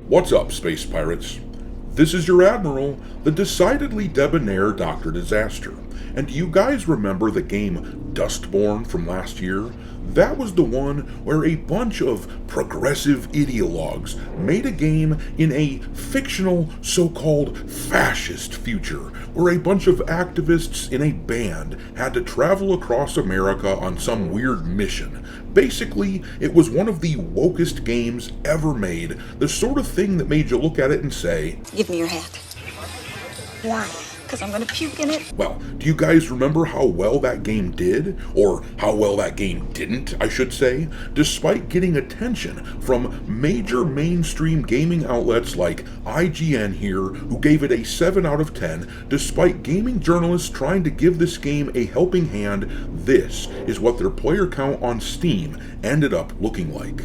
What's up, space pirates? This is your Admiral, the decidedly debonair Dr. Disaster. And do you guys remember the game Dustborn from last year? That was the one where a bunch of progressive ideologues made a game in a fictional so-called fascist future, where a bunch of activists in a band had to travel across America on some weird mission. Basically, it was one of the wokest games ever made, the sort of thing that made you look at it and say, "Give me your hat." Why? Because I'm going to puke in it. Well, do you guys remember how well that game did? Or how well that game didn't, I should say? Despite getting attention from major mainstream gaming outlets like IGN here, who gave it a 7 out of 10, despite gaming journalists trying to give this game a helping hand, this is what their player count on Steam ended up looking like.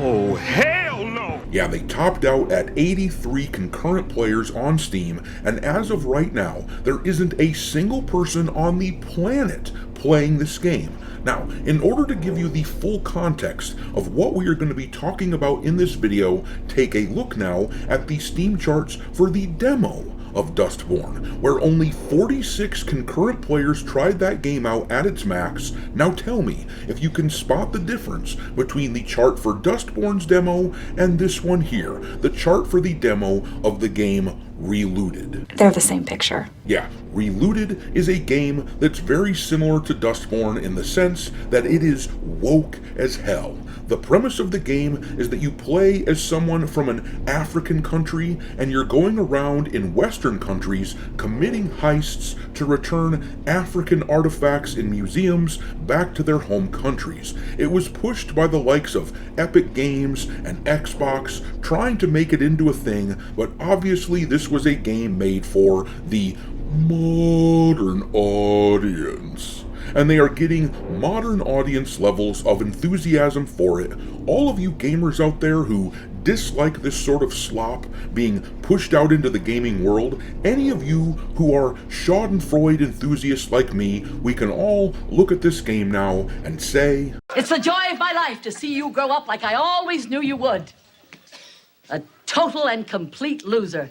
Oh, hell no! Yeah, they topped out at 83 concurrent players on Steam, and as of right now, there isn't a single person on the planet playing this game. Now, in order to give you the full context of what we are going to be talking about in this video, take a look now at the Steam charts for the demo of Dustborn, where only 46 concurrent players tried that game out at its max. Now tell me if you can spot the difference between the chart for Dustborn's demo and this one here, the chart for the demo of the game Relooted. They're the same picture. Yeah, Relooted is a game that's very similar to Dustborn in the sense that it is woke as hell. The premise of the game is that you play as someone from an African country and you're going around in Western countries committing heists to return African artifacts in museums back to their home countries. It was pushed by the likes of Epic Games and Xbox trying to make it into a thing, but obviously this was a game made for the modern audience. And they are getting modern audience levels of enthusiasm for it. All of you gamers out there who dislike this sort of slop being pushed out into the gaming world, any of you who are Schadenfreude enthusiasts like me, we can all look at this game now and say, "It's the joy of my life to see you grow up like I always knew you would. A total and complete loser."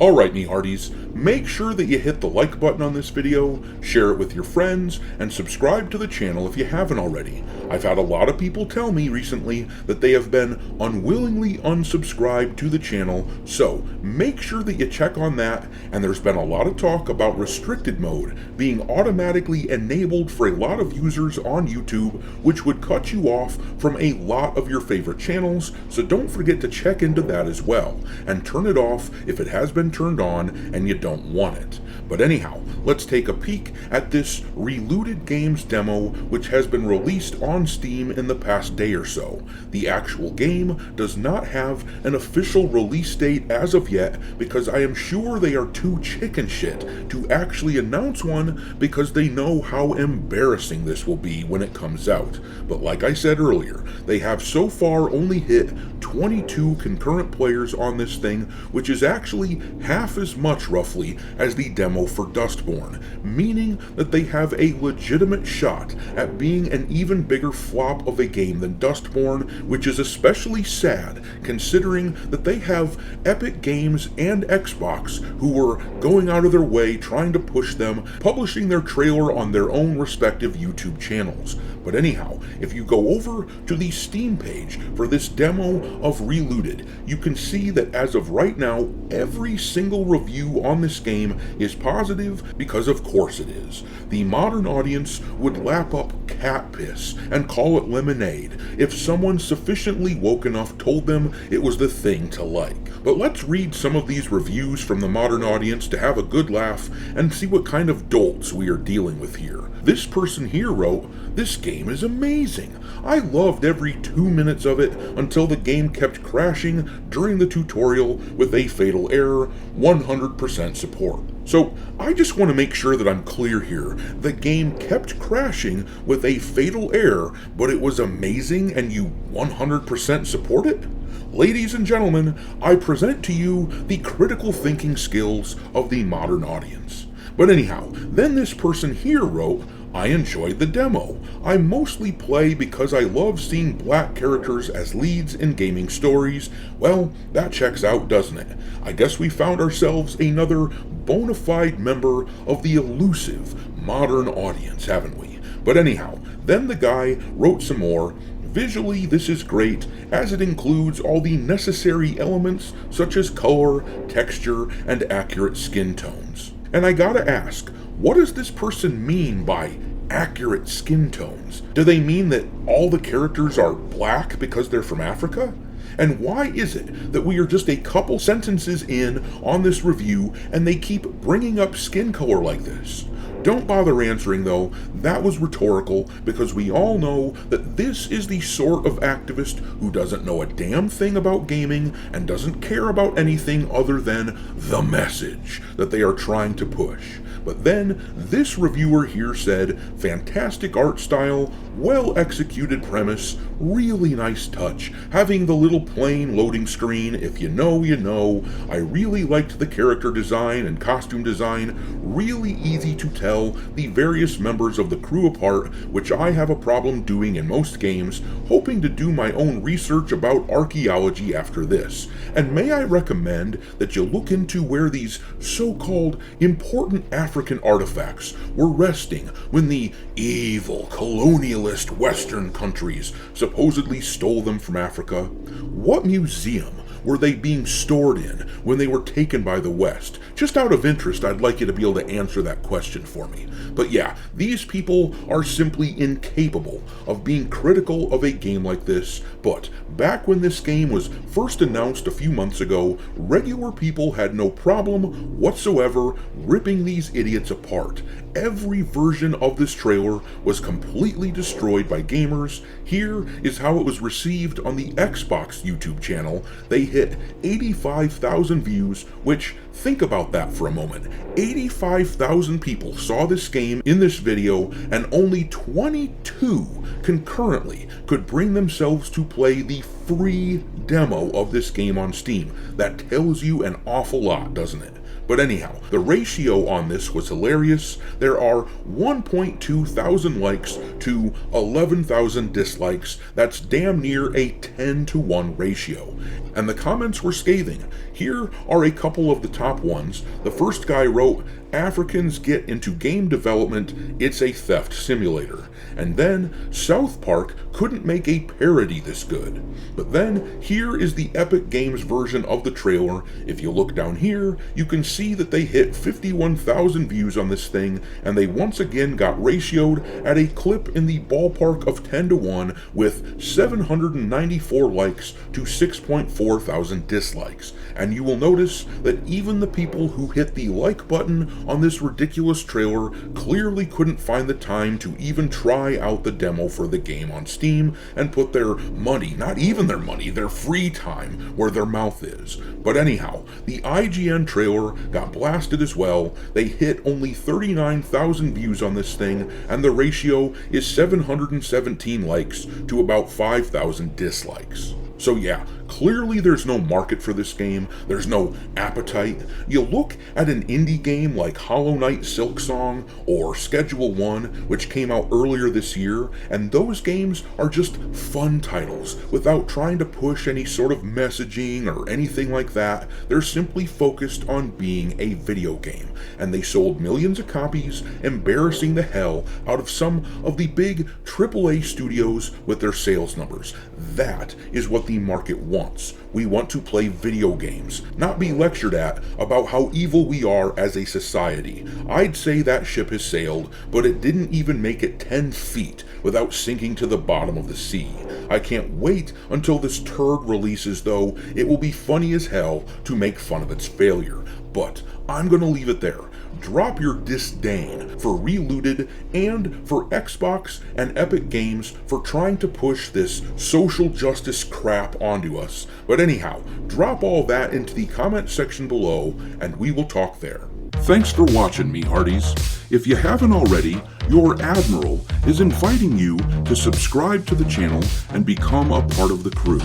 Alright, me hearties, make sure that you hit the like button on this video, share it with your friends, and subscribe to the channel if you haven't already. I've had a lot of people tell me recently that they have been unwillingly unsubscribed to the channel, so make sure that you check on that, and there's been a lot of talk about restricted mode being automatically enabled for a lot of users on YouTube, which would cut you off from a lot of your favorite channels, so don't forget to check into that as well, and turn it off if it has been turned on and you don't want it. But anyhow, let's take a peek at this Relooted Games demo, which has been released on Steam in the past day or so. The actual game does not have an official release date as of yet, because I am sure they are too chicken shit to actually announce one, because they know how embarrassing this will be when it comes out. But like I said earlier, they have so far only hit 22 concurrent players on this thing, which is actually half as much roughly as the demo for Dustborn, meaning that they have a legitimate shot at being an even bigger flop of a game than Dustborn, which is especially sad considering that they have Epic Games and Xbox who were going out of their way trying to push them, publishing their trailer on their own respective YouTube channels. But anyhow, if you go over to the Steam page for this demo of Relooted, you can see that as of right now, every single review on this game is positive because of course it is. The modern audience would lap up cat piss and call it lemonade if someone sufficiently woke enough told them it was the thing to like. But let's read some of these reviews from the modern audience to have a good laugh and see what kind of dolts we are dealing with here. This person here wrote, "This game is amazing. I loved every 2 minutes of it until the game kept crashing during the tutorial with a fatal error, 100% support." So, I just want to make sure that I'm clear here. The game kept crashing with a fatal error, but it was amazing and you 100% support it? Ladies and gentlemen, I present to you the critical thinking skills of the modern audience. But anyhow, then this person here wrote, "I enjoyed the demo. I mostly play because I love seeing black characters as leads in gaming stories." Well, that checks out, doesn't it? I guess we found ourselves another bona fide member of the elusive modern audience, haven't we? But anyhow, then the guy wrote some more. "Visually, this is great, as it includes all the necessary elements such as color, texture, and accurate skin tones." And I gotta ask, what does this person mean by accurate skin tones? Do they mean that all the characters are black because they're from Africa? And why is it that we are just a couple sentences in on this review and they keep bringing up skin color like this? Don't bother answering though, that was rhetorical because we all know that this is the sort of activist who doesn't know a damn thing about gaming and doesn't care about anything other than the message that they are trying to push. But then this reviewer here said, "Fantastic art style, well executed premise, really nice touch, having the little plain loading screen, if you know, you know. I really liked the character design and costume design, really easy to tell the various members of the crew apart, which I have a problem doing in most games, hoping to do my own research about archaeology after this. And may I recommend that you look into where these so-called important African artifacts were resting when the evil colonialist Western countries supposedly stole them from Africa. What museum were they being stored in when they were taken by the West? Just out of interest, I'd like you to be able to answer that question for me. But yeah, these people are simply incapable of being critical of a game like this. But back when this game was first announced a few months ago, regular people had no problem whatsoever ripping these idiots apart. Every version of this trailer was completely destroyed by gamers. Here is how it was received on the Xbox YouTube channel. They hit 85,000 views, which, think about that for a moment. 85,000 people saw this game in this video, and only 22 concurrently could bring themselves to play the free demo of this game on Steam. That tells you an awful lot, doesn't it? But anyhow, the ratio on this was hilarious. There are 1.2 thousand likes to 11,000 dislikes. That's damn near a 10-to-1 ratio. And the comments were scathing. Here are a couple of the top ones. The first guy wrote, "Africans get into game development, it's a theft simulator." And then, "South Park couldn't make a parody this good." But then, here is the Epic Games version of the trailer. If you look down here, you can see that they hit 51,000 views on this thing, and they once again got ratioed at a clip in the ballpark of 10-to-1 with 794 likes to 6.4 thousand dislikes. And you will notice that even the people who hit the like button on this ridiculous trailer clearly couldn't find the time to even try out the demo for the game on Steam and put their money, not even their money, their free time where their mouth is. But anyhow, the IGN trailer got blasted as well. They hit only 39,000 views on this thing, and the ratio is 717 likes to about 5,000 dislikes. So yeah, Clearly there's no market for this game, there's no appetite. You look at an indie game like Hollow Knight Silksong or Schedule 1, which came out earlier this year, and those games are just fun titles without trying to push any sort of messaging or anything like that. They're simply focused on being a video game, and they sold millions of copies, embarrassing the hell out of some of the big AAA studios with their sales numbers. That is what the market wants. We want to play video games, not be lectured at about how evil we are as a society. I'd say that ship has sailed, but it didn't even make it 10 feet without sinking to the bottom of the sea. I can't wait until this turd releases, though. It will be funny as hell to make fun of its failure. But I'm gonna leave it there. Drop your disdain for Relooted and for Xbox and Epic Games for trying to push this social justice crap onto us. But anyhow, drop all that into the comment section below and we will talk there. Thanks for watching me, hearties. If you haven't already, your Admiral is inviting you to subscribe to the channel and become a part of the crew.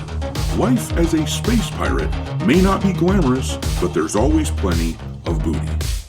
Life as a space pirate may not be glamorous, but there's always plenty of booty.